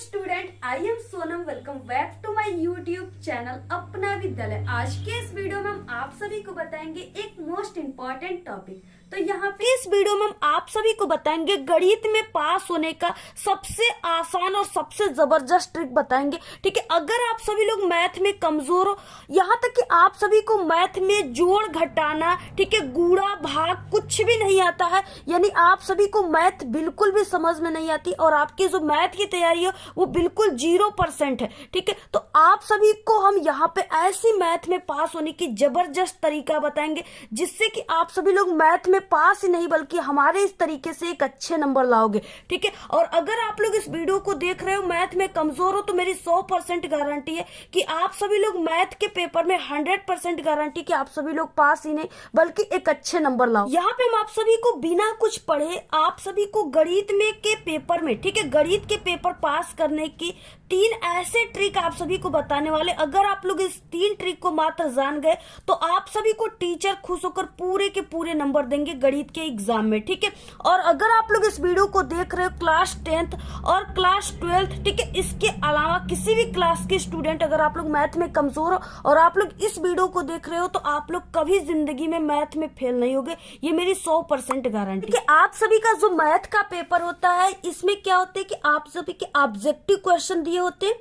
Student, I am Sonam. Welcome back to my YouTube channel Apna Vidyalaya. आज के इस वीडियो में हम आप सभी को बताएंगे एक मोस्ट इम्पॉर्टेंट टॉपिक। तो यहाँ पे इस वीडियो में हम आप सभी को बताएंगे गणित में पास होने का सबसे आसान और सबसे जबरदस्त ट्रिक बताएंगे। ठीक है, अगर आप सभी लोग मैथ में कमजोर हो, यहाँ तक कि आप सभी को मैथ में जोड़ घटाना, ठीक है, गुणा भाग कुछ भी नहीं आता है, यानी आप सभी को मैथ बिल्कुल भी समझ में नहीं आती और आपकी जो मैथ की तैयारी है वो बिल्कुल 0% है। ठीक है, तो आप सभी को हम यहाँ पे ऐसी मैथ में पास होने की जबरदस्त तरीका बताएंगे जिससे कि आप सभी लोग मैथ में पास ही नहीं बल्कि हमारे इस तरीके से एक अच्छे नंबर लाओगे। ठीक है, और अगर आप लोग इस वीडियो को देख रहे हो मैथ में कमजोर हो तो मेरी 100% गारंटी है कि आप सभी लोग मैथ के पेपर में 100% गारंटी कि आप सभी लोग पास ही नहीं बल्कि एक अच्छे नंबर लाओ। यहाँ पे हम आप सभी को बिना कुछ पढ़े आप सभी को गणित में के पेपर में, ठीक है, गणित के पेपर पास करने की 3 ऐसे ट्रिक आप सभी को बताने वाले। अगर आप लोग इस 3 ट्रिक को मात्र जान गए तो आप सभी को टीचर खुश होकर पूरे के पूरे नंबर देंगे गणित के एग्जाम में। ठीक है, और अगर आप लोग इस वीडियो को देख रहे हो क्लास 10th और क्लास 12th, ठीक है, इसके अलावा किसी भी क्लास के स्टूडेंट, अगर आप लोग मैथ में कमजोर हो और आप लोग इस वीडियो को देख रहे हो तो आप लोग कभी जिंदगी में मैथ में फेल नहीं होगे, ये मेरी 100% गारंटी है। आप सभी का जो मैथ का पेपर होता है इसमें क्या होता है कि आप सभी के ऑब्जेक्टिव क्वेश्चन दिए होते हैं,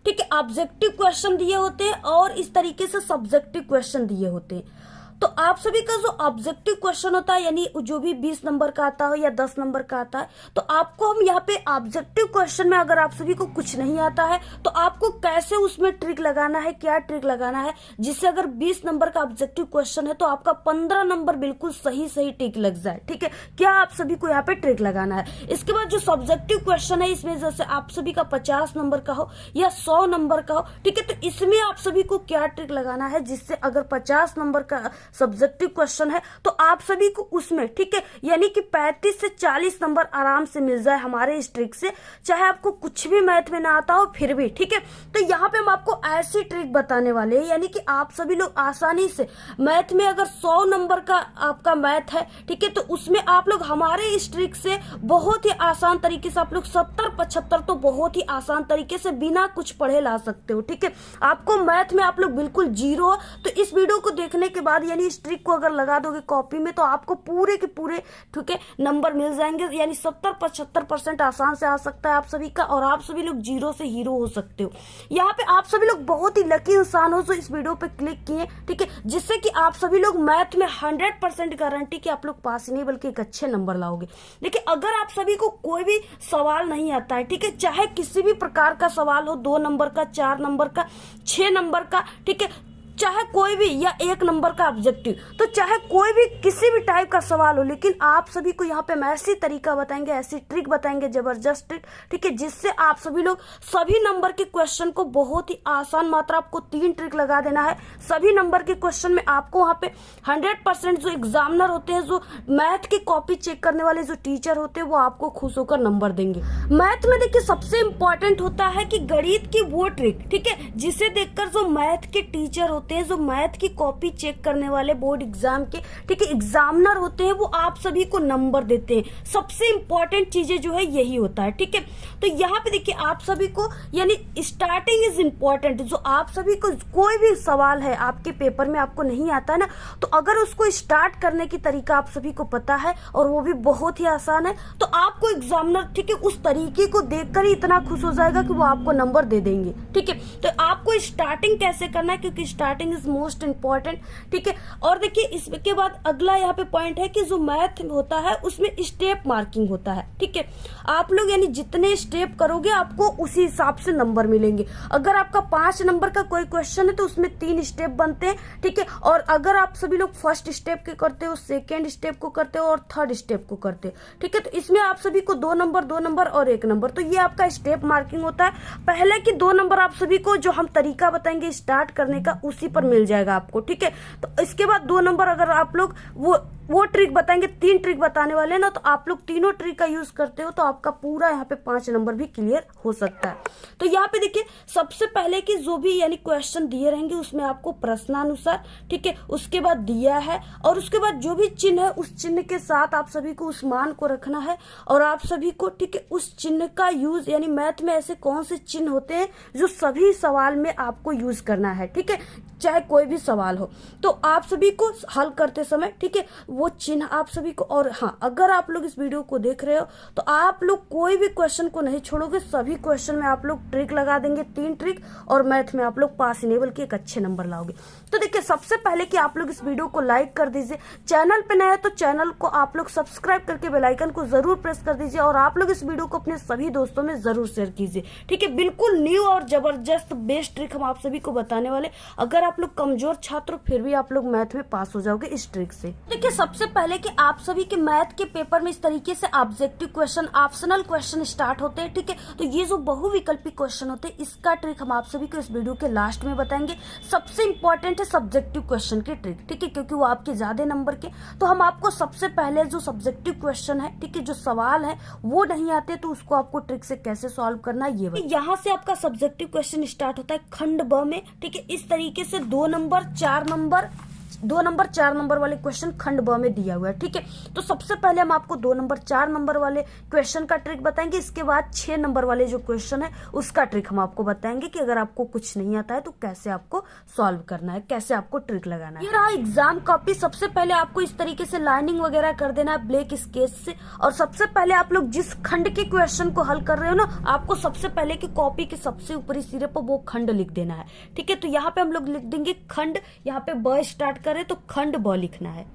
ठीक है, ऑब्जेक्टिव क्वेश्चन दिए होते हैं और इस तरीके से सब्जेक्टिव क्वेश्चन दिए होते हैं। तो आप सभी का जो ऑब्जेक्टिव क्वेश्चन होता है यानी जो भी 20 नंबर का आता हो या 10 नंबर का आता है, तो आपको हम यहाँ पे ऑब्जेक्टिव क्वेश्चन में अगर आप सभी को कुछ नहीं आता है तो आपको कैसे उसमें ट्रिक लगाना है, क्या ट्रिक लगाना है जिससे अगर 20 नंबर का ऑब्जेक्टिव क्वेश्चन है तो आपका 15 नंबर बिल्कुल सही ट्रिक लग जाए। ठीक है, क्या आप सभी को यहाँ पे ट्रिक लगाना है। इसके बाद जो सब्जेक्टिव क्वेश्चन है इसमें जैसे आप सभी का 50 नंबर का हो या 100 नंबर का हो, ठीक है, तो इसमें आप सभी को क्या ट्रिक लगाना है जिससे अगर 50 नंबर का सब्जेक्टिव क्वेश्चन है तो आप सभी को उसमें, ठीक है, यानी कि 35 से 40 नंबर आराम से मिल जाए हमारे इस ट्रिक से, चाहे आपको कुछ भी मैथ में ना आता हो फिर भी। ठीक है, तो यहाँ पे हम आपको ऐसी ट्रिक बताने वाले हैं यानी कि आप सभी लोग आसानी से मैथ में अगर 100 नंबर का आपका मैथ है, ठीक है, तो उसमें आप लोग हमारे इस ट्रिक से बहुत ही आसान तरीके से आप लोग 70-75 तो बहुत ही आसान तरीके से बिना कुछ पढ़े ला सकते हो। ठीक है, आपको मैथ में आप लोग बिल्कुल 0 तो इस वीडियो को देखने के बाद यानी इस ट्रिक को अगर लगा दोगे कॉपी में तो आपको पूरे के पूरे, ठीक है, नंबर मिल जाएंगे, यानी 70-75% आसान से आ सकता है आप सभी का और आप सभी लोग 0 से हीरो हो सकते हो। यहाँ पे आप सभी लोग बहुत ही लकी इंसान हो जो इस वीडियो पे क्लिक किए, ठीक है, जिससे कि आप सभी लोग मैथ में 100% गारंटी कि आप लोग पास ही नहीं बल्कि एक अच्छे नंबर लाओगे। देखिए, अगर आप सभी को कोई भी सवाल नहीं आता है, ठीक है, चाहे किसी भी प्रकार का सवाल हो, 2 नंबर का, 4 नंबर का, 6 नंबर का, ठीक है, चाहे कोई भी या 1 नंबर का ऑब्जेक्टिव, तो चाहे कोई भी किसी भी टाइप का सवाल हो, लेकिन आप सभी को यहाँ पे हम ऐसी तरीका बताएंगे, ऐसी ट्रिक बताएंगे, जबरदस्त ट्रिक, ठीक है, जिससे आप सभी लोग सभी नंबर के क्वेश्चन को बहुत ही आसान, मात्र आपको 3 ट्रिक लगा देना है। सभी नंबर के क्वेश्चन में आपको वहाँ पे 100% जो एग्जामिनर होते हैं, जो मैथ की कॉपी चेक करने वाले जो टीचर होते हैं, वो आपको खुश होकर नंबर देंगे। मैथ में देखिए सबसे इंपॉर्टेंट होता है कि गणित की वो ट्रिक, ठीक है, जिसे देखकर जो मैथ के टीचर होते हैं, जो मैथ की कॉपी चेक करने वाले बोर्ड एग्जाम के, ठीक है, एग्जामिनर होते हैं, वो आप सभी को नंबर देते हैं। सबसे इंपॉर्टेंट चीजें जो है यही होता है। ठीक है, तो यहाँ पे देखिए आप सभी को यानी स्टार्टिंग इज इम्पोर्टेंट। जो आप सभी को कोई भी सवाल है आपके पेपर में आपको नहीं आता है ना, तो अगर उसको स्टार्ट करने की तरीका आप सभी को पता है और वो भी बहुत ही आसान है, तो आपको एग्जामिनर, ठीक है, उस तरीके को देखकर ही इतना खुश हो जाएगा कि वो आपको नंबर दे देंगे। ठीक है, तो आपको स्टार्टिंग कैसे करना है क्योंकि स्टार्टिंग इज मोस्ट इंपॉर्टेंट। ठीक है, और देखिए इसके बाद अगला यहाँ पे पॉइंट है कि जो मैथ होता है उसमें स्टेप मार्किंग होता है। ठीक है, आप लोग यानी जितने स्टेप करोगे आपको उसी हिसाब से नंबर मिलेंगे। अगर आपका 5 नंबर का कोई क्वेश्चन है तो उसमें 3 स्टेप बनते हैं। ठीक है, और अगर आप सभी लोग फर्स्ट स्टेप के करते हो, सेकेंड स्टेप को करते हो और थर्ड स्टेप को करते हो, ठीक है, तो इसमें आप सभी को 2 नंबर, 2 नंबर और 1 नंबर, तो ये आपका स्टेप मार्किंग होता है। पहले की 2 नंबर आप सभी को जो हम तरीका बताएंगे स्टार्ट करने का उसी पर मिल जाएगा आपको। ठीक है, तो इसके बाद 2 नंबर अगर आप लोग वो वो ट्रिक बताएंगे, 3 ट्रिक बताने वाले हैं ना, तो आप लोग तीनों ट्रिक का यूज करते हो तो आपका पूरा यहाँ पे 5 नंबर भी क्लियर हो सकता है। तो यहाँ पे देखिए सबसे पहले कि जो भी यानी क्वेश्चन दिए रहेंगे उसमें आपको प्रश्नानुसार, ठीक है, उसके बाद दिया है और उसके बाद जो भी चिन्ह है उस चिन्ह के साथ आप सभी को उस मान को रखना है और आप सभी को, ठीक है, उस चिन्ह का यूज, यानी मैथ में ऐसे कौन से चिन्ह होते हैं जो सभी सवाल में आपको यूज करना है, ठीक है, चाहे कोई भी सवाल हो। तो आप सभी को हल करते समय, ठीक है, वो चिन्ह आप सभी को, और हाँ, अगर आप लोग इस वीडियो को देख रहे हो तो आप लोग कोई भी क्वेश्चन को नहीं छोड़ोगे, सभी क्वेश्चन में आप लोग ट्रिक लगा देंगे, 3 ट्रिक, और मैथ में आप लोग पास इनेबल के एक अच्छे नंबर लाओगे। तो देखिए सबसे पहले कि आप लोग इस वीडियो को लाइक कर दीजिए, चैनल पे नए हैं तो चैनल को आप लोग सब्सक्राइब करके बेल आइकन को जरूर प्रेस कर दीजिए और आप लोग इस वीडियो को अपने सभी दोस्तों में जरूर शेयर कीजिए, ठीक है। बिल्कुल न्यू और जबरदस्त बेस्ट ट्रिक हम आप सभी को बताने वाले, अगर आप लोग कमजोर छात्र हो फिर भी आप लोग मैथ में पास हो जाओगे इस ट्रिक से। देखिए सबसे पहले कि आप सभी के मैथ के पेपर में इस तरीके से objective question, optional question start होते हैं, ठीक है। तो ये जो बहुविकल्पी क्वेश्चन होते हैं इसका ट्रिक हम आप सभी को इस वीडियो के लास्ट में बताएंगे। सबसे इंपॉर्टेंट है सब्जेक्टिव क्वेश्चन की ट्रिक, ठीक है, क्योंकि वो आपके ज्यादा नंबर के। तो हम आपको सबसे पहले जो सब्जेक्टिव क्वेश्चन है, ठीक है, जो सवाल है वो नहीं आते तो उसको आपको ट्रिक से कैसे सॉल्व करना है ये यहाँ से आपका सब्जेक्टिव क्वेश्चन स्टार्ट होता है खंड ब में, ठीक है। इस तरीके से 2 नंबर 4 नंबर वाले क्वेश्चन खंड ब में दिया हुआ है, ठीक है। तो सबसे पहले हम आपको 2 नंबर 4 नंबर वाले क्वेश्चन का ट्रिक बताएंगे, इसके बाद 6 नंबर वाले जो क्वेश्चन है उसका ट्रिक हम आपको बताएंगे कि अगर आपको कुछ नहीं आता है तो कैसे आपको सॉल्व करना है, कैसे आपको ट्रिक लगाना है। ये रहा एग्जाम कॉपी। सबसे पहले आपको इस तरीके से लाइनिंग वगैरह कर देना है ब्लैक स्केच से, और सबसे पहले आप लोग जिस खंड के क्वेश्चन को हल कर रहे हो ना, आपको सबसे पहले की कॉपी के सबसे ऊपरी सिरे पर वो खंड लिख देना है, ठीक है। तो यहाँ पे हम लोग लिख देंगे खंड, यहाँ पे ब स्टार्ट करें तो खंड ब लिखना है।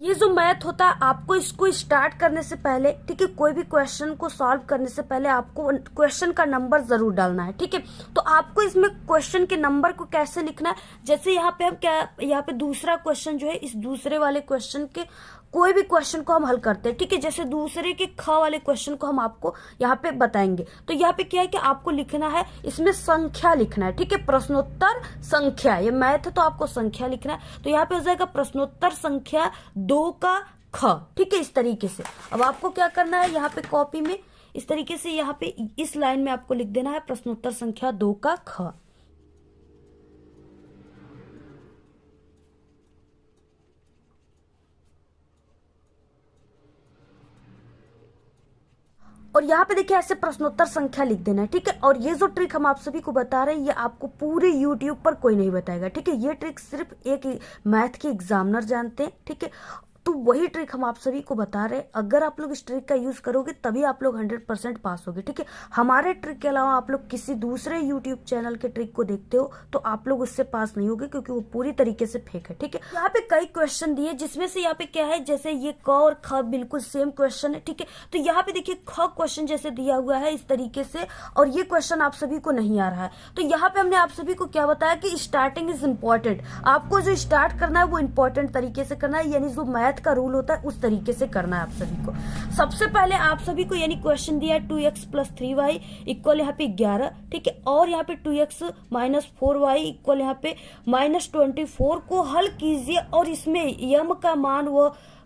ये जो मैथ होता है आपको इसको स्टार्ट करने से पहले, ठीक है, कोई भी क्वेश्चन को सॉल्व करने से पहले आपको क्वेश्चन का नंबर जरूर डालना है, ठीक है। तो आपको इसमें क्वेश्चन के नंबर को कैसे लिखना है, जैसे यहाँ पे हम यहाँ पे दूसरा क्वेश्चन जो है, इस दूसरे वाले क्वेश्चन के कोई भी क्वेश्चन को हम हल करते हैं, ठीक है, जैसे दूसरे के ख वाले क्वेश्चन को हम आपको यहाँ पे बताएंगे। तो यहाँ पे क्या है कि आपको लिखना है, इसमें संख्या लिखना है, ठीक है, प्रश्नोत्तर संख्या, ये मैथ है तो आपको संख्या लिखना है। तो यहाँ पे हो जाएगा प्रश्नोत्तर संख्या 2 का ख, ठीक है, इस तरीके से। अब आपको क्या करना है, यहाँ पे कॉपी में इस तरीके से यहाँ पे इस लाइन में आपको लिख देना है प्रश्नोत्तर संख्या 2 का ख। और यहाँ पे देखिए ऐसे प्रश्नोत्तर संख्या लिख देना है, ठीक है। और ये जो ट्रिक हम आप सभी को बता रहे हैं ये आपको पूरे YouTube पर कोई नहीं बताएगा, ठीक है। ये ट्रिक सिर्फ एक मैथ के एग्जामिनर जानते हैं, ठीक है। तो वही ट्रिक हम आप सभी को बता रहे हैं, अगर आप लोग इस ट्रिक का यूज करोगे तभी आप लोग 100% पास होगे, ठीक है। हमारे ट्रिक के अलावा आप लोग किसी दूसरे यूट्यूब चैनल के ट्रिक को देखते हो तो आप लोग उससे पास नहीं होगे, क्योंकि वो पूरी तरीके से फेक है, ठीक है। यहाँ पे कई क्वेश्चन दिए जिसमें से यहाँ पे क्या है, जैसे ये क और ख बिल्कुल सेम क्वेश्चन है, ठीक है। तो यहाँ पे देखिए ख क्वेश्चन जैसे दिया हुआ है इस तरीके से, और ये क्वेश्चन आप सभी को नहीं आ रहा है। तो यहाँ पे हमने आप सभी को क्या बताया कि स्टार्टिंग इज इम्पोर्टेंट, आपको जो स्टार्ट करना है वो इंपॉर्टेंट तरीके से करना है, यानी जो मैथ का रूल होता है उस तरीके से करना है आप सभी को। सबसे पहले आप सभी को यानी क्वेश्चन दिया है 2x + 3y इक्वल यहाँ पे 11, ठीक है, और यहाँ पे 2x - 4y इक्वल यहाँ पे -24 को हल कीजिए और इसमें यम का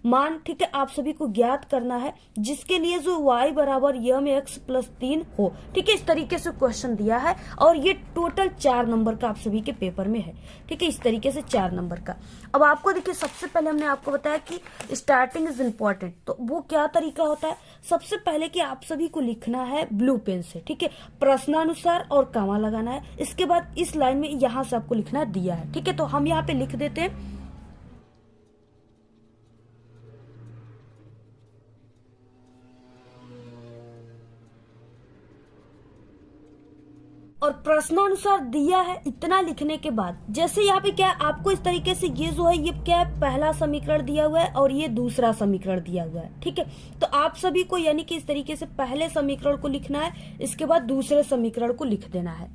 मान, ठीक है, आप सभी को ज्ञात करना है, जिसके लिए जो y बराबर yx + 3 हो, ठीक है। इस तरीके से क्वेश्चन दिया है और ये टोटल 4 नंबर का आप सभी के पेपर में है, ठीक है, इस तरीके से 4 नंबर का। अब आपको देखिए सबसे पहले हमने आपको बताया कि स्टार्टिंग इज इम्पोर्टेंट, तो वो क्या तरीका होता है, सबसे पहले कि आप सभी को लिखना है ब्लू पेन से, ठीक है, प्रश्नानुसार और कॉमा लगाना है। इसके बाद इस लाइन में यहाँ से आपको लिखना दिया है, ठीक है। तो हम यहाँ पे लिख देते हैं और प्रश्नानुसार दिया है। इतना लिखने के बाद जैसे यहाँ पे क्या है, आपको इस तरीके से ये जो है ये क्या है, पहला समीकरण दिया हुआ है और ये दूसरा समीकरण दिया हुआ है, ठीक है। तो आप सभी को यानी कि इस तरीके से पहले समीकरण को लिखना है, इसके बाद दूसरे समीकरण को लिख देना है।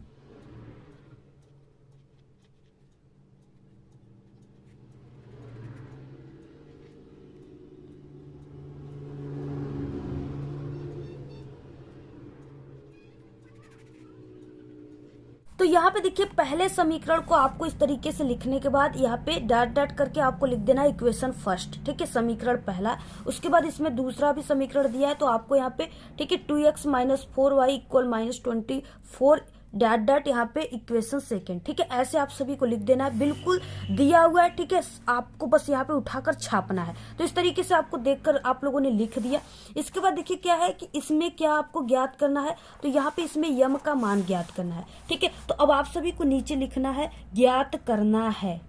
तो यहाँ पे देखिए पहले समीकरण को आपको इस तरीके से लिखने के बाद यहाँ पे डॉट डॉट करके आपको लिख देना है इक्वेशन फर्स्ट, ठीक है, समीकरण पहला। उसके बाद इसमें दूसरा भी समीकरण दिया है तो आपको यहाँ पे, ठीक है, 2x - 4y = -24 डॉट डॉट यहाँ पे इक्वेशन सेकेंड, ठीक है। ऐसे आप सभी को लिख देना है, बिल्कुल दिया हुआ है, ठीक है, आपको बस यहाँ पे उठाकर छापना है। तो इस तरीके से आपको देखकर आप लोगों ने लिख दिया। इसके बाद देखिए क्या है कि इसमें क्या आपको ज्ञात करना है, तो यहाँ पे इसमें यम का मान ज्ञात करना है, ठीक है। तो अब आप सभी को नीचे लिखना है ज्ञात करना है।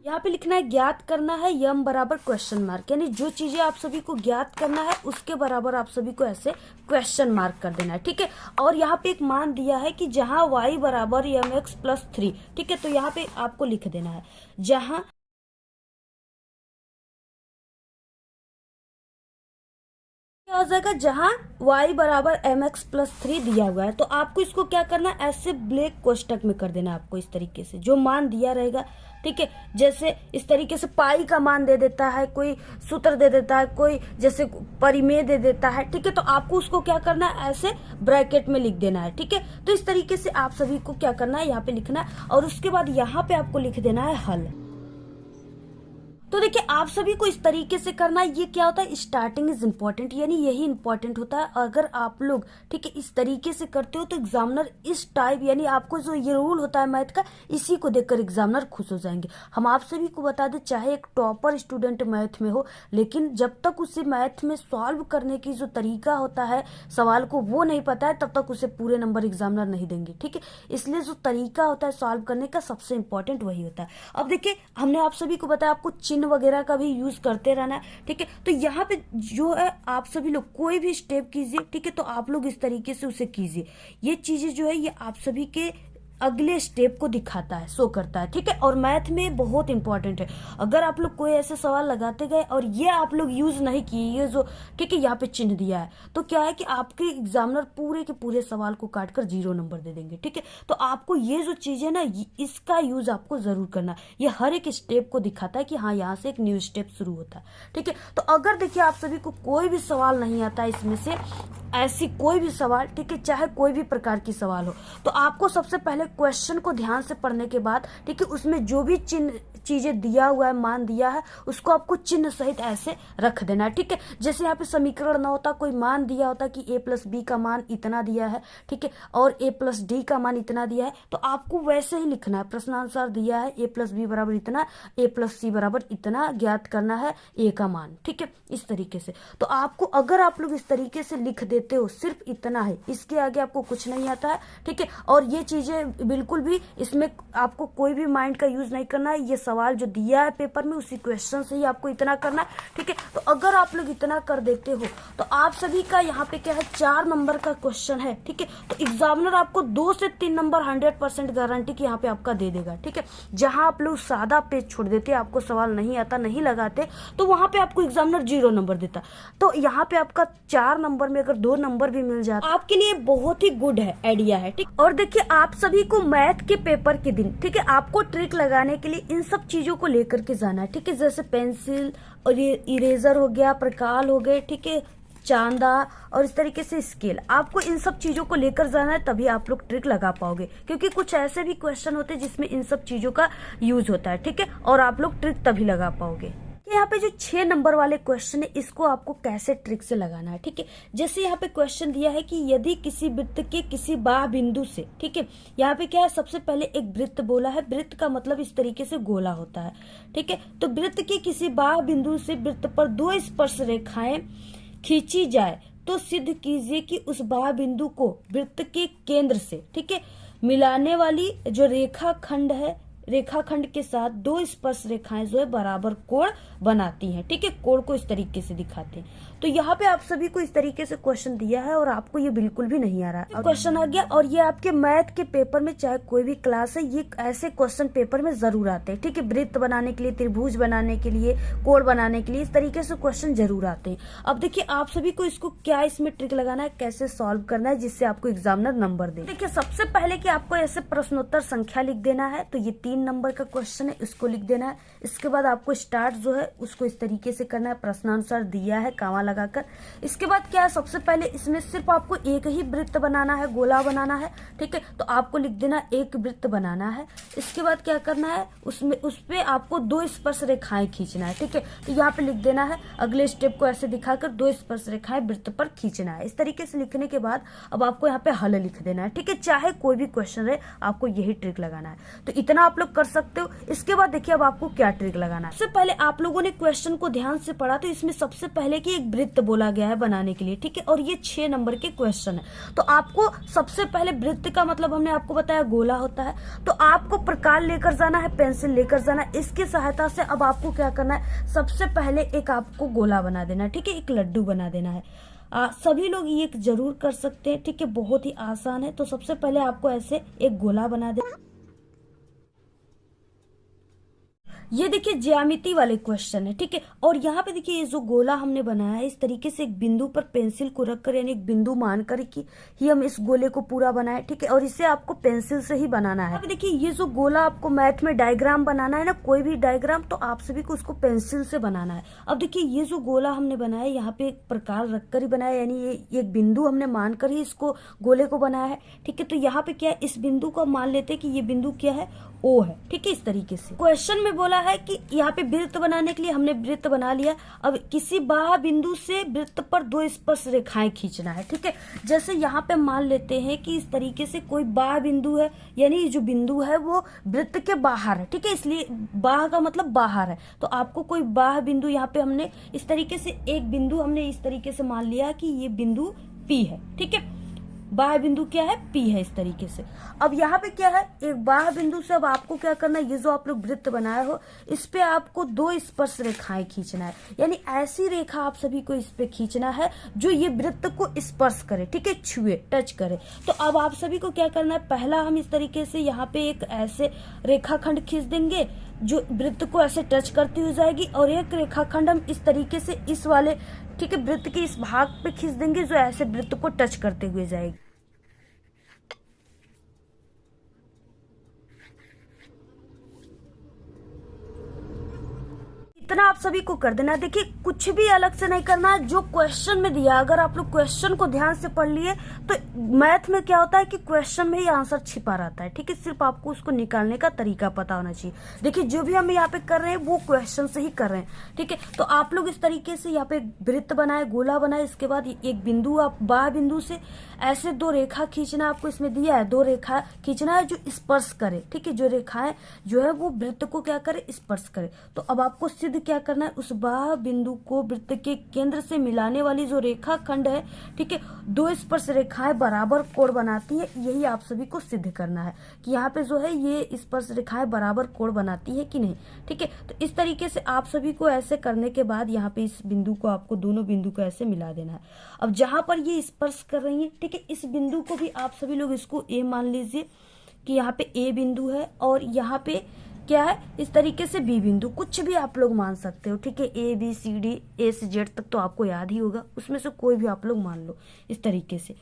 यहाँ पे लिखना है ज्ञात करना है यम बराबर क्वेश्चन मार्क, यानी जो चीजें आप सभी को ज्ञात करना है उसके बराबर आप सभी को ऐसे क्वेश्चन मार्क कर देना है, ठीक है। और यहाँ पे एक मान दिया है कि जहां y बराबर mx + 3, ठीक है, तो यहाँ पे आपको लिख देना है जहां क्या हो जाएगा, जहां y बराबर mx + 3 दिया हुआ है। तो आपको इसको क्या करना है, ऐसे ब्लैक कोष्टक में कर देना है आपको इस तरीके से, जो मान दिया रहेगा, ठीक है। जैसे इस तरीके से पाई का मान दे देता है, कोई सूत्र दे देता है, कोई जैसे परिमेय दे देता है, ठीक है। तो आपको उसको क्या करना है, ऐसे ब्रैकेट में लिख देना है, ठीक है। तो इस तरीके से आप सभी को क्या करना है, यहाँ पे लिखना है और उसके बाद यहाँ पे आपको लिख देना है हल। तो देखिए आप सभी को इस तरीके से करना है। ये क्या होता है, स्टार्टिंग इज इम्पोर्टेंट, यानी यही इंपॉर्टेंट होता है। अगर आप लोग, ठीक है, इस तरीके से करते हो तो एग्जामिनर इस टाइप, यानी आपको जो ये रूल होता है मैथ का, इसी को देखकर एग्जामिनर खुश हो जाएंगे। हम आप सभी को बता दें, चाहे एक टॉपर स्टूडेंट मैथ में हो, लेकिन जब तक उसे मैथ में सॉल्व करने की जो तरीका होता है सवाल को वो नहीं पता है, तब तक उसे पूरे नंबर एग्जामिनर नहीं देंगे, ठीक है। इसलिए जो तरीका होता है सॉल्व करने का, सबसे इंपॉर्टेंट वही होता है। अब देखिए हमने आप सभी को बताया आपको चिन्ह वगैरह का भी यूज करते रहना है, ठीक है। तो यहाँ पे जो है आप सभी लोग कोई भी स्टेप कीजिए, ठीक है, तो आप लोग इस तरीके से उसे कीजिए। ये चीजें जो है ये आप सभी के अगले स्टेप को दिखाता है, शो करता है, ठीक है। और मैथ में बहुत इंपॉर्टेंट है। अगर आप लोग कोई ऐसे सवाल लगाते गए और ये आप लोग यूज नहीं किए, ये जो, ठीक है, यहाँ पे चिन्ह दिया है, तो क्या है कि आपके एग्जामिनर पूरे के पूरे सवाल को काटकर 0 नंबर दे देंगे, ठीक है। तो आपको ये जो चीज है ना, इसका यूज आपको जरूर करना है। ये हर एक स्टेप को दिखाता है कि हाँ यहाँ से एक न्यू स्टेप शुरू होता है, ठीक है। तो अगर देखिए आप सभी को कोई भी सवाल नहीं आता है इसमें से, ऐसी कोई भी सवाल, ठीक है, चाहे कोई भी प्रकार की सवाल हो, तो आपको सबसे पहले क्वेश्चन को ध्यान से पढ़ने के बाद, ठीक है, उसमें जो भी चिन्ह चीजें दिया हुआ है, मान दिया है, उसको आपको चिन्ह सहित ऐसे रख देना है, ठीक है। जैसे यहाँ पे समीकरण ना होता, कोई मान दिया होता कि a + b का मान इतना दिया है, ठीक है, और a + d का मान इतना दिया है, तो आपको वैसे ही लिखना है। प्रश्नानुसार दिया है a + b बराबर इतना, a + c बराबर इतना, ज्ञात करना है a का मान, ठीक है, इस तरीके से। तो आपको, अगर आप लोग इस तरीके से लिख देते हो, सिर्फ इतना है, इसके आगे आपको कुछ नहीं आता है, ठीक है। और ये चीजें बिल्कुल भी, इसमें आपको कोई भी माइंड का यूज नहीं करना है। ये सवाल जो दिया है पेपर में, उसी क्वेश्चन से ही आपको इतना करना है, ठीक है। तो अगर आप लोग इतना कर देते हो तो आप सभी का यहाँ पे क्या है, 4 नंबर का क्वेश्चन है, ठीक है। तो एग्जामिनर आपको 2 से 3 नंबर 100% गारंटी की यहाँ पे आपका दे देगा, ठीक है। जहां आप लोग सादा पेज छोड़ देते, आपको सवाल नहीं आता, नहीं लगाते, तो वहां पे आपको एग्जामिनर 0 नंबर देता। तो यहाँ पे आपका 4 नंबर में अगर 2 नंबर भी मिल जाता, आपके लिए बहुत ही गुड है, आइडिया है, ठीक। और देखिए आप सभी को मैथ के पेपर के दिन, ठीक है, आपको ट्रिक लगाने के लिए इन सब चीजों को लेकर के जाना है, ठीक है। जैसे पेंसिल और ये इरेजर हो गया, प्रकाल हो गए, ठीक है, चांदा और इस तरीके से स्केल, आपको इन सब चीजों को लेकर जाना है, तभी आप लोग ट्रिक लगा पाओगे। क्योंकि कुछ ऐसे भी क्वेश्चन होते हैं जिसमें इन सब चीजों का यूज होता है, ठीक है, और आप लोग ट्रिक तभी लगा पाओगे। यहाँ पे जो 6 नंबर वाले क्वेश्चन है, इसको आपको कैसे ट्रिक से लगाना है, ठीक है। जैसे यहाँ पे क्वेश्चन दिया है कि यदि किसी वृत्त के किसी बाह्य बिंदु से, ठीक है, यहाँ पे क्या है, सबसे पहले एक वृत्त बोला है। वृत्त का मतलब इस तरीके से गोला होता है, ठीक है। तो वृत्त के किसी बाह्य बिंदु से वृत्त पर 2 स्पर्श रेखाएं खींची जाए तो सिद्ध कीजिए कि उस बाह्य बिंदु को वृत्त के केंद्र से, ठीक है, मिलाने वाली जो रेखाखंड है, रेखाखंड के साथ 2 स्पर्श रेखाएं जो है बराबर कोण बनाती हैं, ठीक है। कोण को इस तरीके से दिखाते हैं। तो यहाँ पे आप सभी को इस तरीके से क्वेश्चन दिया है और आपको ये बिल्कुल भी नहीं आ रहा है, क्वेश्चन आ गया। और ये आपके मैथ के पेपर में, चाहे कोई भी क्लास है, ये ऐसे क्वेश्चन पेपर में जरूर आते हैं, ठीक है। वृत्त बनाने के लिए, त्रिभुज बनाने के लिए, कोण बनाने के लिए, इस तरीके से क्वेश्चन जरूर आते हैं। अब देखिए आप सभी को इसको क्या इसमें ट्रिक लगाना है, कैसे सॉल्व करना है, जिससे आपको एग्जामिनर नंबर दे। देखिए सबसे पहले कि आपको ऐसे प्रश्नोत्तर संख्या लिख देना है। तो ये 3 नंबर का क्वेश्चन है, इसको लिख देना है। इसके बाद आपको स्टार्ट जो है उसको इस तरीके से करना है, प्रश्नानुसार दिया है कामा लगाकर। इसके बाद क्या है, सबसे पहले इसमें सिर्फ आपको एक ही वृत्त बनाना है, गोला बनाना है, ठीक है। तो आपको लिख देना एक वृत्त बनाना है। इसके बाद क्या करना है, उस पे आपको 2 स्पर्श रेखाएं खींचना है, ठीक है। तो यहाँ पे लिख देना है, अगले स्टेप को ऐसे दिखाकर 2 स्पर्श रेखाएं वृत्त पर खींचना है। इस तरीके से लिखने के बाद अब आपको यहाँ पे हल लिख देना है, ठीक है। चाहे कोई भी क्वेश्चन रहे, आपको यही ट्रिक लगाना है। तो इतना आप लोग कर सकते हो। इसके बाद देखिए अब आपको क्या ट्रिक लगाना है। सबसे पहले आप लोगों ने क्वेश्चन को ध्यान से पढ़ा, तो इसमें सबसे पहले की एक वृत्त बोला गया है बनाने के लिए, ठीक है। और ये 6 नंबर के क्वेश्चन है। तो आपको सबसे पहले वृत्त का मतलब हमने आपको बताया गोला होता है। तो आपको प्रकार लेकर जाना है, पेंसिल लेकर जाना है। इसकी सहायता से अब आपको क्या करना है, सबसे पहले एक आपको गोला बना देना है, ठीक है, एक लड्डू बना देना है। सभी लोग ये जरूर कर सकते हैं, ठीक है, बहुत ही आसान है। तो सबसे पहले आपको ऐसे एक गोला बना देना। ये देखिए ज्यामिति वाले क्वेश्चन है, ठीक है। और यहाँ पे देखिए ये जो गोला हमने बनाया है, इस तरीके से एक बिंदु पर पेंसिल को रखकर, यानी एक बिंदु मानकर कि ही हम इस गोले को पूरा बनाए, ठीक है। और इसे आपको पेंसिल से ही बनाना है। अब देखिए ये जो गोला आपको मैथ में डायग्राम बनाना है ना, कोई भी डायग्राम, तो आप सभी को उसको पेंसिल से बनाना है। अब देखिए ये जो गोला हमने बनाया, यहाँ पे एक प्रकार रखकर ही बनाया, यानी ये एक बिंदु हमने मानकर ही इसको गोले को बनाया है, ठीक है। तो यहाँ पे क्या है, इस बिंदु को मान लेते हैं कि ये बिंदु क्या है, ओ है, ठीक है। इस तरीके से क्वेश्चन में बोला है कि यहाँ पे वृत्त बनाने के लिए हमने वृत्त बना लिया। अब किसी बाह्य बिंदु से वृत्त पर 2 स्पर्श रेखाएं खींचना है, ठीक है। जैसे यहाँ पे मान लेते हैं कि इस तरीके से कोई बाह्य बिंदु है, यानी जो बिंदु है वो वृत्त के बाहर है, ठीक है। इसलिए बाह्य का मतलब बाहर है। तो आपको कोई बाह्य बिंदु, यहाँ पे हमने इस तरीके से एक बिंदु हमने इस तरीके से मान लिया कि ये बिंदु P है, ठीक है। बाह्य बिंदु क्या है, P है, इस तरीके से। अब यहाँ पे क्या है, एक बाह्य बिंदु से अब आपको क्या करना है, ये जो आप लोग वृत्त बनाए हो, इस पे आपको 2 स्पर्श रेखाएं खींचना है। यानी ऐसी रेखा आप सभी को इस पे खींचना है जो ये वृत्त को स्पर्श करे, ठीक है, छुए, टच करे। तो अब आप सभी को क्या करना है, पहला हम इस तरीके से यहाँ पे एक ऐसे रेखाखंड खींच देंगे जो वृत्त को ऐसे टच करती हुई जाएगी, और एक रेखाखंड हम इस तरीके से इस वाले, ठीक है, वृत्त के इस भाग पे खींच देंगे जो ऐसे वृत्त को टच करते हुए जाएगी। इतना आप सभी को कर देना। देखिए कुछ भी अलग से नहीं करना है, जो क्वेश्चन में दिया, अगर आप लोग क्वेश्चन को ध्यान से पढ़ लिए तो मैथ में क्या होता है कि क्वेश्चन में ही आंसर छिपा रहता है, ठीक है। सिर्फ आपको उसको निकालने का तरीका पता होना चाहिए। देखिए जो भी हम यहाँ पे कर रहे हैं वो क्वेश्चन से ही कर रहे हैं, ठीक है। तो आप लोग इस तरीके से यहाँ पे वृत्त बनाए, गोला बनाए। इसके बाद एक बिंदु, आप बाह्य बिंदु से ऐसे 2 रेखा खींचना, आपको इसमें दिया है 2 रेखा खींचना है जो स्पर्श करे, ठीक है। जो रेखाएं जो है वो वृत्त को क्या करे, स्पर्श करे। तो अब आपको सिद्ध क्या करना है, उस बाह्य बिंदु को वृत्त के केंद्र से मिलाने वाली जो रेखा खंड है, ठीक है, 2 स्पर्श रेखाएं बराबर कोण बनाती है। यही आप सभी को सिद्ध करना है कि यहाँ पे जो है ये स्पर्श रेखाएं बराबर कोण बनाती है कि नहीं, ठीक है। तो इस तरीके से आप सभी को ऐसे करने के बाद यहाँ पे इस बिंदु को, आपको दोनों बिंदु को ऐसे मिला देना है। अब जहां पर ये स्पर्श कर रही है, ठीक है, इस बिंदु को भी आप सभी लोग इसको ए मान लीजिए कि यहाँ पे ए बिंदु है, और यहाँ पे क्या है, इस तरीके से बी बिंदु, कुछ भी आप लोग मान सकते हो, ठीक है। ए बी सी डी, ए से जेड तक तो आपको याद ही होगा, उसमें से कोई भी आप लोग मान लो इस तरीके से।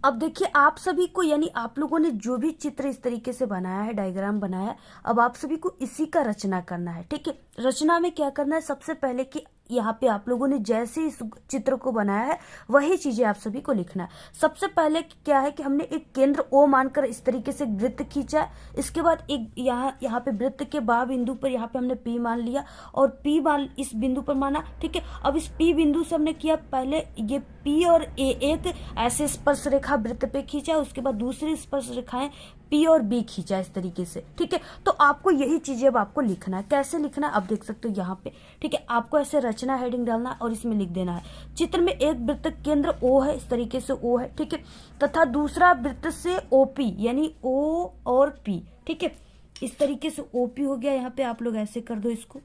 अब देखिए आप सभी को, यानी आप लोगों ने जो भी चित्र इस तरीके से बनाया है, डायग्राम बनाया है, अब आप सभी को इसी का रचना करना है, ठीक है। रचना में क्या करना है, सबसे पहले कि यहाँ पे आप लोगों ने जैसे इस चित्र को बनाया है वही चीजें आप सभी को लिखना है। सबसे पहले क्या है कि हमने एक केंद्र O मानकर इस तरीके से वृत्त खींचा है। इसके बाद एक यहाँ पे वृत्त के बाह्य बिंदु पर यहाँ पे हमने P मान लिया, और P मान इस बिंदु पर माना, ठीक है। अब इस P बिंदु से हमने किया, पहले ये P और A एक ऐसे स्पर्श रेखा वृत्त पे खींचा, उसके बाद दूसरी स्पर्श रेखाएं P और B खींचा इस तरीके से, ठीक है। तो आपको यही चीजें अब आपको लिखना है। कैसे लिखना है, अब देख सकते हो यहाँ पे, ठीक है। आपको ऐसे रचना हेडिंग डालना है और इसमें लिख देना है, चित्र में एक वृत्त केंद्र O है, इस तरीके से O है, ठीक है, तथा दूसरा वृत्त से OP, यानी O और P, ठीक है। इस तरीके से OP हो गया। यहाँ पे आप लोग ऐसे कर दो इसको,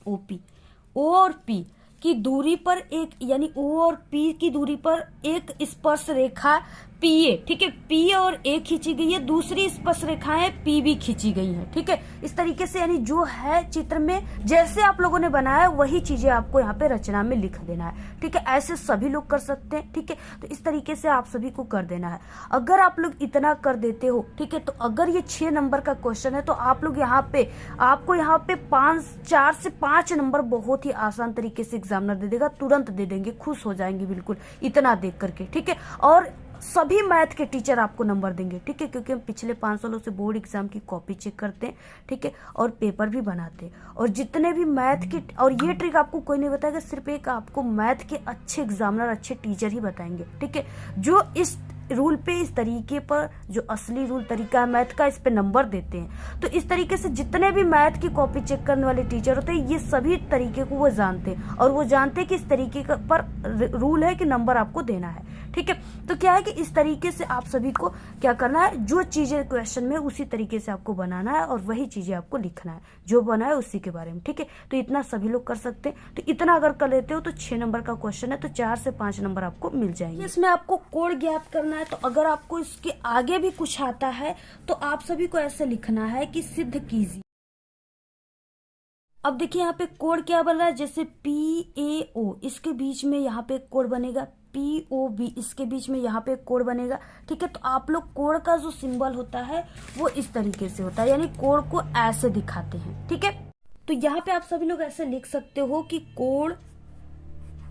OP, O और P की दूरी पर एक, यानी O और P की दूरी पर एक स्पर्श रेखा पीए, ठीक है, पी और ए खींची गई है, दूसरी स्पर्श रेखाएं पी भी खींची गई है, ठीक है। इस तरीके से यानी जो है चित्र में जैसे आप लोगों ने बनाया वही चीजें आपको यहाँ पे रचना में लिख देना है, ठीक है। ऐसे सभी लोग कर सकते हैं, ठीक है। तो इस तरीके से आप सभी को कर देना है। अगर आप लोग इतना कर देते हो, ठीक है, तो अगर ये 6 नंबर का क्वेश्चन है तो आप लोग यहाँ पे आपको यहाँ पे 4 से 5 नंबर बहुत ही आसान तरीके से एग्जामिनर दे देगा, तुरंत दे देंगे, खुश हो जाएंगे बिल्कुल इतना देख करके, ठीक है। और सभी मैथ के टीचर आपको नंबर देंगे, ठीक है, क्योंकि हम पिछले 5 सालों से बोर्ड एग्जाम की कॉपी चेक करते हैं, ठीक है, और पेपर भी बनाते हैं। और जितने भी मैथ के, और ये ट्रिक आपको कोई नहीं बताएगा, सिर्फ एक आपको मैथ के अच्छे एग्जामिनर, अच्छे टीचर ही बताएंगे, ठीक है, जो इस रूल पे, इस तरीके पर, जो असली रूल तरीका है मैथ का, इस पे नंबर देते हैं। तो इस तरीके से जितने भी मैथ की कॉपी चेक करने वाले टीचर होते हैं, ये सभी तरीके को वो जानते हैं, और वो जानते हैं कि इस तरीके पर रूल है कि नंबर आपको देना है, ठीक है। तो क्या है कि इस तरीके से आप सभी को क्या करना है, जो चीजें क्वेश्चन में उसी तरीके से आपको बनाना है, और वही चीजें आपको लिखना है, जो बना है उसी के बारे में, ठीक है। तो इतना सभी लोग कर सकते हैं। तो इतना अगर कर लेते हो तो 6 नंबर का क्वेश्चन है, तो 4 से 5 नंबर आपको मिल जाएंगे। इसमें आपको कोड ज्ञात करना है। तो अगर आपको इसके आगे भी कुछ आता है तो आप सभी को ऐसे लिखना है कि सिद्ध कीजिए। अब देखिए यहाँ पे कोड क्या बन रहा है, जैसे PAO, इसके बीच में यहाँ पे कोड बनेगा, POB, इसके बीच में यहाँ पे कोड बनेगा, ठीक है। तो आप लोग कोड का जो सिंबल होता है वो इस तरीके से होता है, यानी कोड को ऐसे दिखाते हैं, ठीक है। तो यहाँ पे आप सभी लोग ऐसे लिख सकते हो कि कोड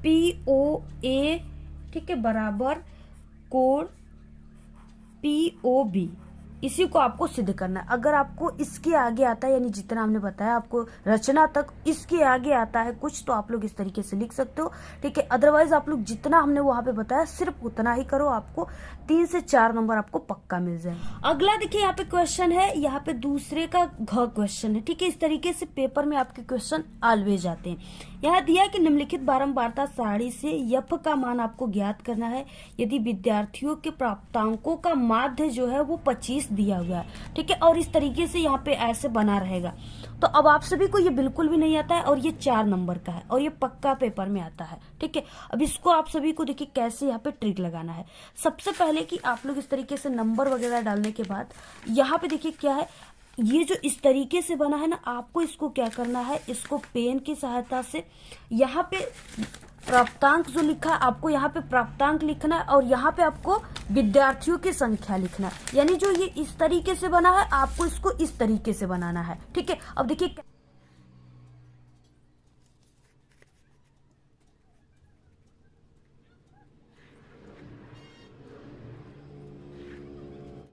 POA, ठीक है, बराबर कोड POB, इसी को आपको सिद्ध करना है। अगर आपको इसके आगे आता है, यानी जितना हमने बताया आपको रचना तक, इसके आगे आता है कुछ, तो आप लोग इस तरीके से लिख सकते हो, ठीक है। अदरवाइज आप लोग जितना हमने वहां पे बताया सिर्फ उतना ही करो, आपको 3 से 4 नंबर आपको पक्का मिल जाए। अगला देखिए यहाँ पे क्वेश्चन है, यहाँ पे दूसरे का घ क्वेश्चन है, ठीक है। इस तरीके से पेपर में आपके क्वेश्चन ऑलवेज आते हैं। यहाँ दिया कि निम्नलिखित बारंबारता सारणी से यफ का मान आपको ज्ञात करना है यदि विद्यार्थियों के प्राप्तांकों का माध्य जो है वो 25 दिया हुआ है, ठीक है। और इस तरीके से यहाँ पे ऐसे बना रहेगा। तो अब आप सभी को ये बिल्कुल भी नहीं आता है, और ये 4 नंबर का है, और ये पक्का पेपर में आता है, ठीक है। अब इसको आप सभी को देखिए कैसे यहाँ पे ट्रिक लगाना है। सबसे पहले कि आप लोग इस तरीके से नंबर वगैरह डालने के बाद यहाँ पे देखिए क्या है, ये जो इस तरीके से बना है ना, आपको इसको क्या करना है, इसको पेन की सहायता से यहाँ पे प्राप्तांक जो लिखा है आपको यहाँ पे प्राप्तांक लिखना है, और यहाँ पे आपको विद्यार्थियों की संख्या लिखना है। यानी जो ये इस तरीके से बना है आपको इसको इस तरीके से बनाना है, ठीक है। अब देखिए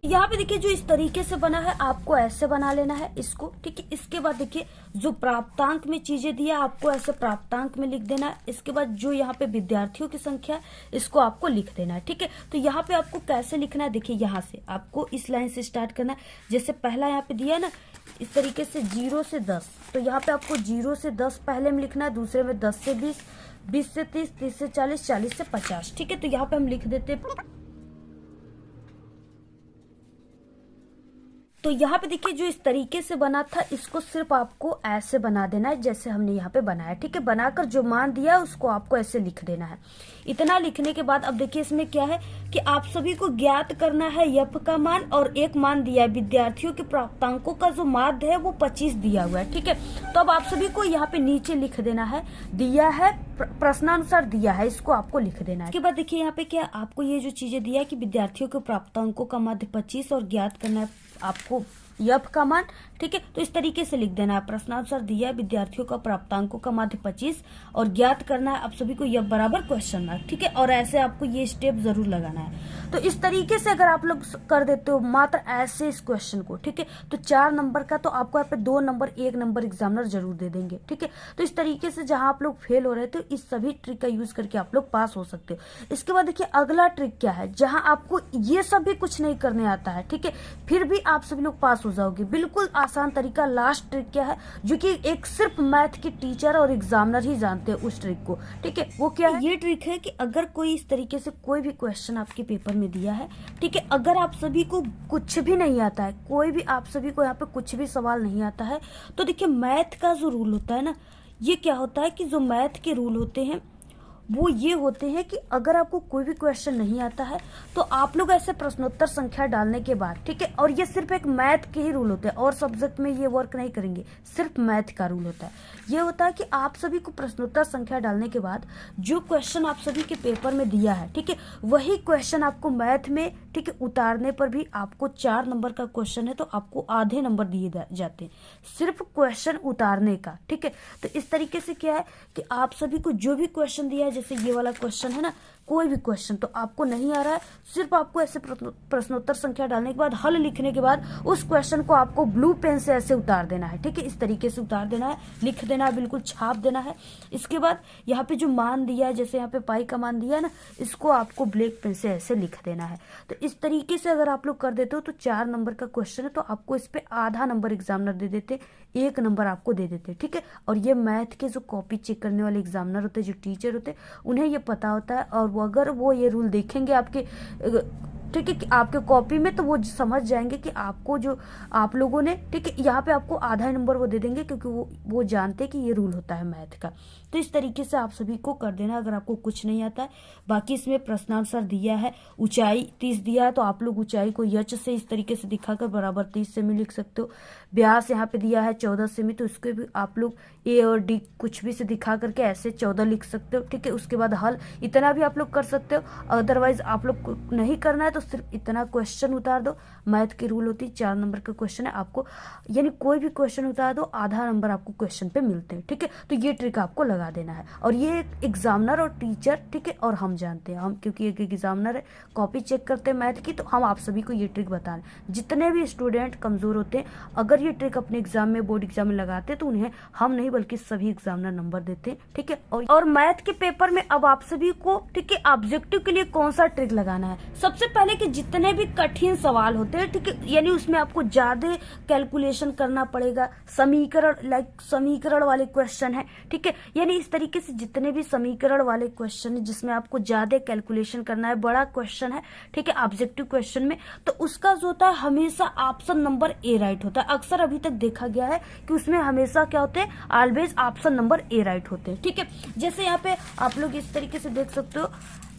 यहाँ पे देखिए जो इस तरीके से बना है आपको ऐसे बना लेना है इसको, ठीक है। इसके बाद देखिए जो प्राप्तांक में चीजें दिया आपको ऐसे प्राप्तांक में लिख देना है। इसके बाद जो यहाँ पे विद्यार्थियों की संख्या है इसको आपको लिख देना है, ठीक है। तो यहाँ पे आपको कैसे लिखना है, देखिए यहाँ से आपको इस लाइन से स्टार्ट करना है। जैसे पहला यहाँ पे दिया है ना, इस तरीके से 0 से 10, तो यहाँ पे आपको 0 से 10 पहले में लिखना है, दूसरे में 10 से 20, 20 से 30, 30 से 40, 40 से 50, ठीक है। तो यहाँ पे हम लिख देते हैं। तो यहाँ पे देखिए जो इस तरीके से बना था इसको सिर्फ आपको ऐसे बना देना है जैसे हमने यहाँ पे बनाया, ठीक है। बनाकर जो मान दिया है उसको आपको ऐसे लिख देना है। इतना लिखने के बाद अब देखिए इसमें क्या है कि आप सभी को ज्ञात करना है यफ का मान, और एक मान दिया है विद्यार्थियों के प्राप्तांकों का जो माध्य है वो 25 दिया हुआ है, ठीक है। तो अब आप सभी को यहाँ पे नीचे लिख देना है, दिया है प्रश्नानुसार दिया है, इसको आपको लिख देना है। इसके बाद देखिए यहाँ पे क्या आपको ये जो चीजें दिया है कि विद्यार्थियों के प्राप्तांकों का माध्य 25 और ज्ञात करना है आपको यफ का मान, ठीक है। तो इस तरीके से लिख देना है, प्रश्नानुसार दिया है विद्यार्थियों का प्राप्तांकों का माध्य 25 और ज्ञात करना है आप सभी को यफ बराबर क्वेश्चन मार्क, ठीक है। और ऐसे आपको ये स्टेप जरूर लगाना है। तो इस तरीके से अगर आप लोग कर देते हो मात्र ऐसे इस क्वेश्चन को, ठीक है, तो 4 नंबर का तो आपको यहाँ पे 2 नंबर 1 नंबर एग्जामिनर जरूर दे देंगे, ठीक है। तो इस तरीके से जहां आप लोग फेल हो रहे थे इस सभी ट्रिक का यूज करके आप लोग पास हो सकते हो। इसके बाद देखिए अगला ट्रिक क्या है, जहां आपको ये सब भी कुछ नहीं करने आता है, ठीक है, फिर भी आप सभी लोग पास हो जाओगे। बिल्कुल आसान तरीका, लास्ट ट्रिक क्या है जो कि एक सिर्फ मैथ के टीचर और एग्जामिनर ही जानते हैं उस ट्रिक को, ठीक है। वो क्या है, ये ट्रिक है कि अगर कोई इस तरीके से कोई भी क्वेश्चन आपके पेपर में दिया है, ठीक है, अगर आप सभी को कुछ भी नहीं आता है, कोई भी आप सभी को यहाँ पे कुछ भी सवाल नहीं आता है, तो देखिए मैथ का जो रूल होता है ना, ये क्या होता है कि जो मैथ के रूल होते हैं वो ये होते हैं कि अगर आपको कोई भी क्वेश्चन नहीं आता है तो आप लोग ऐसे प्रश्नोत्तर संख्या डालने के बाद, ठीक है, और ये सिर्फ एक मैथ के ही रूल होते हैं और सब्जेक्ट में ये वर्क नहीं करेंगे, सिर्फ मैथ का रूल होता है। ये होता है कि आप सभी को प्रश्नोत्तर संख्या डालने के बाद जो क्वेश्चन आप सभी के पेपर में दिया है, ठीक है, वही क्वेश्चन आपको मैथ में, ठीक है, उतारने पर भी आपको 4 नंबर का क्वेश्चन है तो आपको आधे नंबर दिए जाते हैं सिर्फ क्वेश्चन उतारने का, ठीक है। तो इस तरीके से क्या है कि आप सभी को जो भी क्वेश्चन दिया है, जैसे ये वाला क्वेश्चन है ना, कोई भी क्वेश्चन तो आपको नहीं आ रहा है, सिर्फ आपको ऐसे प्रश्नोत्तर संख्या डालने के बाद, हल लिखने के बाद उस क्वेश्चन को आपको ब्लू पेन से ऐसे उतार देना है, ठीक है, इस तरीके से उतार देना है, लिख देना है, बिल्कुल छाप देना है। इसके बाद यहाँ पे जो मान दिया है, जैसे यहाँ पे पाई का मान दिया है ना, इसको आपको ब्लैक पेन से ऐसे लिख देना है। तो इस तरीके से अगर आप लोग कर देते हो तो 4 नंबर का क्वेश्चन है तो आपको इस पे आधा नंबर एग्जामिनर दे देते, 1 नंबर आपको दे देते, ठीक है। और ये मैथ के जो कॉपी चेक करने वाले एग्जामिनर होते हैं, जो टीचर होते हैं, उन्हें ये पता होता है और अगर वो ये रूल देखेंगे आपके, ठीक है, कि आपके कॉपी में, तो वो समझ जाएंगे कि आपको जो आप लोगों ने, ठीक है, यहाँ पे आपको आधा नंबर वो दे देंगे क्योंकि वो जानते हैं कि ये रूल होता है मैथ का। तो इस तरीके से आप सभी को कर देना अगर आपको कुछ नहीं आता है। बाकी इसमें प्रश्नानुसार दिया है, ऊंचाई 30 दिया है तो आप लोग ऊंचाई को यच से इस तरीके से दिखाकर बराबर 30 सेमी लिख सकते हो। व्यास यहाँ पे दिया है 14 सेमी, तो इसके भी आप लोग ए और डी कुछ भी से दिखा करके ऐसे 14 लिख सकते हो, ठीक है। उसके बाद हल इतना भी आप लोग कर सकते हो, अदरवाइज आप लोग को नहीं करना है तो सिर्फ इतना क्वेश्चन उतार दो। मैथ की रूल होती है 4 नंबर का क्वेश्चन है आपको, यानी कोई भी क्वेश्चन उतार दो, आधा नंबर आपको क्वेश्चन पे मिलते हैं, ठीक है। तो ये ट्रिक आपको लगा देना है और ये एग्जामिनर और टीचर, ठीक है, और हम जानते हैं, हम क्योंकि एक एग्जामिनर है, कॉपी चेक करते हैं मैथ की, तो हम आप सभी को ये ट्रिक बता रहे हैं। जितने भी स्टूडेंट कमजोर होते हैं, अगर ये ट्रिक अपने एग्जाम में, बोर्ड एग्जाम में लगाते हैं तो उन्हें हम नहीं बल्कि सभी एग्जामिनर नंबर देते हैं, ठीक है। और मैथ के पेपर में अब आप सभी को, ठीक है, ऑब्जेक्टिव के लिए कौन सा ट्रिक लगाना है। सबसे पहले कि जितने भी कठिन सवाल होते हैं, ठीक है, यानी उसमें आपको ज्यादा कैलकुलेशन करना पड़ेगा, समीकरण वाले क्वेश्चन है, ठीक है, यानी इस तरीके से जितने भी समीकरण वाले क्वेश्चन है जिसमें आपको ज्यादा कैलकुलेशन करना है, बड़ा क्वेश्चन है, ठीक है, ऑब्जेक्टिव क्वेश्चन में, तो उसका जो होता है हमेशा ऑप्शन नंबर ए राइट होता है। अक्सर अभी तक देखा गया है कि उसमें हमेशा क्या होते हैं, always option number A right होते हैं, ठीक है। जैसे यहाँ पे आप लोग इस तरीके से देख सकते हो,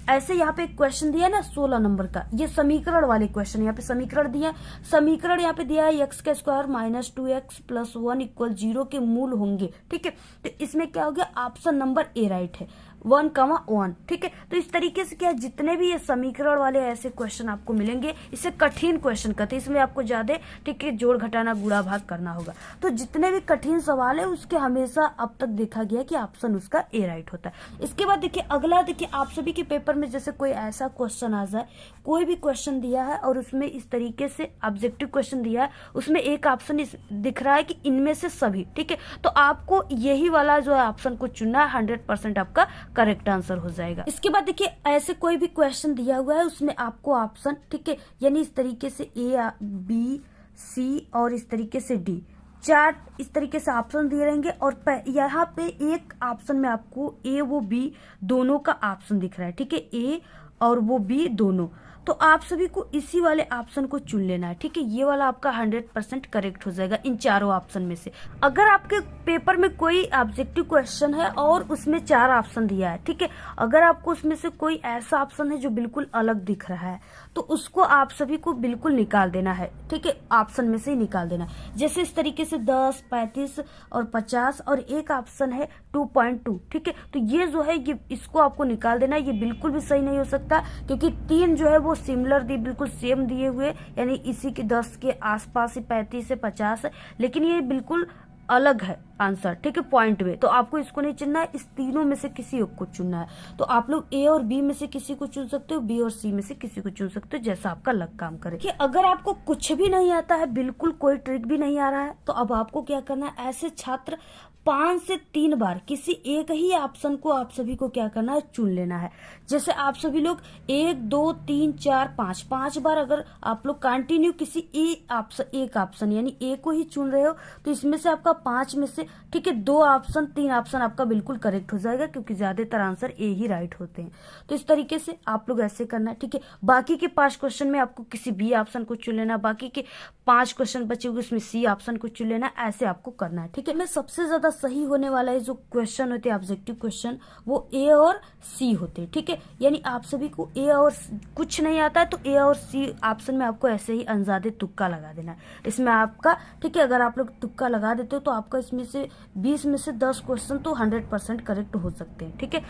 ऐसे यहाँ पे एक क्वेश्चन दिया है ना 16 नंबर का, ये समीकरण वाले क्वेश्चन, यहाँ पे समीकरण दिया, समीकरण यहाँ पे दिया है x का square minus 2x plus 1 equal 0 के मूल होंगे, ठीक है। तो इसमें क्या हो गया, ऑप्शन नंबर ए राइट है, 1,1, ठीक है। तो इस तरीके से क्या, जितने भी ये समीकरण वाले ऐसे क्वेश्चन आपको मिलेंगे, इसे कठिन क्वेश्चन कहते हैं, इसमें आपको ज्यादा, ठीक है, जोड़ घटाना गुणा भाग करना होगा। तो जितने भी कठिन सवाल है उसके हमेशा अब तक देखा गया कि ऑप्शन उसका ए राइट होता है। इसके बाद देखिए अगला, देखिए आप सभी के पेपर में जैसे कोई ऐसा क्वेश्चन आ जाए, कोई भी क्वेश्चन दिया है और उसमें इस तरीके से ऑब्जेक्टिव क्वेश्चन दिया है, उसमें एक ऑप्शन दिख रहा है कि इनमें से सभी, ठीक है, तो आपको यही वाला जो है ऑप्शन को चुनना है, 100% आपका करेक्ट आंसर हो जाएगा। इसके बाद देखिए ऐसे कोई भी क्वेश्चन दिया हुआ है, उसमें आपको ऑप्शन, ठीक है, यानी इस तरीके से ए, बी, सी और इस तरीके से डी, 4 इस तरीके से ऑप्शन दिए रहेंगे और यहाँ पे एक ऑप्शन में आपको ए वो बी दोनों का ऑप्शन दिख रहा है, ठीक है, ए और वो बी दोनों, तो आप सभी को इसी वाले ऑप्शन को चुन लेना है, ठीक है। ये वाला आपका 100% करेक्ट हो जाएगा इन चारों ऑप्शन में से। अगर आपके पेपर में कोई ऑब्जेक्टिव क्वेश्चन है और उसमें 4 ऑप्शन दिया है, ठीक है, अगर आपको उसमें से कोई ऐसा ऑप्शन है जो बिल्कुल अलग दिख रहा है तो उसको आप सभी को बिल्कुल निकाल देना है, ठीक है, ऑप्शन में से ही निकाल देना। जैसे इस तरीके से 10, 35 और 50 और एक ऑप्शन है 2.2, ठीक है, तो ये जो है ये इसको आपको निकाल देना है। ये बिल्कुल भी सही नहीं हो सकता क्योंकि 3 जो है वो सिमिलर दिए, बिल्कुल सेम दिए हुए, यानी इसी के 10 के आसपास ही 35 से 50 है, लेकिन ये बिल्कुल अलग है आंसर, ठीक है, पॉइंट में। तो आपको इसको नहीं चुनना है, इस तीनों में से किसी एक को चुनना है। तो आप लोग ए और बी में से किसी को चुन सकते हो, बी और सी में से किसी को चुन सकते हो, जैसा आपका लग काम करे। कि अगर आपको कुछ भी नहीं आता है, बिल्कुल कोई ट्रिक भी नहीं आ रहा है, तो अब आपको क्या करना है, ऐसे छात्र 5 से 3 बार किसी एक ही ऑप्शन को आप सभी को क्या करना है, चुन लेना है। जैसे आप सभी लोग 1, 2, 3, 4, 5 बार अगर आप लोग कंटिन्यू किसी एक ऑप्शन यानी ए को ही चुन रहे हो तो इसमें से आपका 5 में से, ठीक है, 2 ऑप्शन 3 ऑप्शन आपका बिल्कुल करेक्ट हो जाएगा क्योंकि ज्यादातर आंसर ए ही राइट होते हैं। तो इस तरीके से आप लोग ऐसे करना है, ठीक है। बाकी के 5 क्वेश्चन में आपको किसी बी ऑप्शन को चुन लेना, बाकी के 5 क्वेश्चन बचे हुए उसमें सी ऑप्शन को चुन लेना, ऐसे आपको करना है, ठीक है। मैं सबसे ज्यादा ज्यादा सही होने वाला है जो क्वेश्चन होते हैं ऑब्जेक्टिव क्वेश्चन, वो ए और सी होते हैं। ठीक है, यानी आप सभी को ए और कुछ नहीं आता है तो ए और सी ऑप्शन में आपको ऐसे ही अनजादे तुक्का लगा देना है इसमें आपका। ठीक है, अगर आप लोग तुक्का लगा देते हो तो आपका इसमें से 20 में से 10 क्वेश्चन तो 100% करेक्ट हो सकते हैं। ठीक है,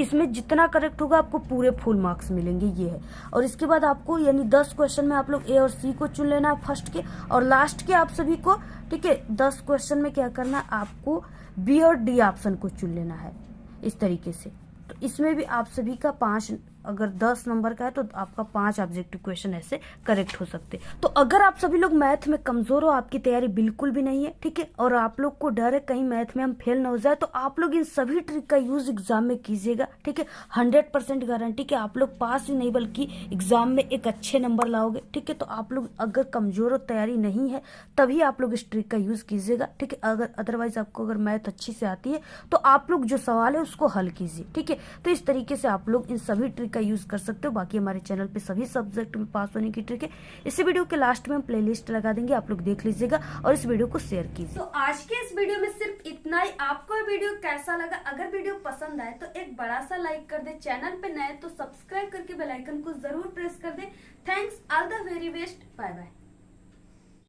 इसमें जितना करेक्ट होगा आपको पूरे फुल मार्क्स मिलेंगे, ये है। और इसके बाद आपको यानी 10 क्वेश्चन में आप लोग ए और सी को चुन लेना है फर्स्ट के, और लास्ट के आप सभी को, ठीक है, 10 क्वेश्चन में क्या करना है, आपको बी और डी ऑप्शन को चुन लेना है इस तरीके से। तो इसमें भी आप सभी का 5, अगर 10 नंबर का है तो आपका 5 ऑब्जेक्टिव क्वेश्चन ऐसे करेक्ट हो सकते। तो अगर आप सभी लोग मैथ में कमजोर हो, आपकी तैयारी बिल्कुल भी नहीं है, ठीक है, और आप लोग को डर है कहीं मैथ में हम फेल ना हो जाए, तो आप लोग इन सभी ट्रिक का यूज एग्जाम में कीजिएगा। ठीक है, 100% गारंटी कि आप लोग पास ही नहीं बल्कि एग्जाम में एक अच्छे नंबर लाओगे। ठीक है, तो आप लोग अगर कमजोर हो, तैयारी नहीं है, तभी आप लोग इस ट्रिक का यूज कीजिएगा। ठीक है, अगर अदरवाइज आपको अगर मैथ अच्छी से आती है तो आप लोग जो सवाल है उसको हल कीजिए। ठीक है, तो इस तरीके से आप लोग इन सभी ट्रिक का यूज कर सकते हो। बाकी हमारे चैनल पे सभी सब्जेक्ट में पास होने की ट्रिक है। इसी वीडियो के लास्ट में हम प्लेलिस्ट लगा देंगे, आप लोग देख लीजिएगा और इस वीडियो को शेयर कीजिए। तो आज के इस वीडियो में सिर्फ इतना ही। आपको ये वीडियो कैसा लगा? अगर वीडियो पसंद आए तो एक बड़ा सा लाइक कर दे, चैनल पे नए तो सब्सक्राइब करके बेल आइकन को जरूर प्रेस कर दे। Thanks, all the very best, bye bye.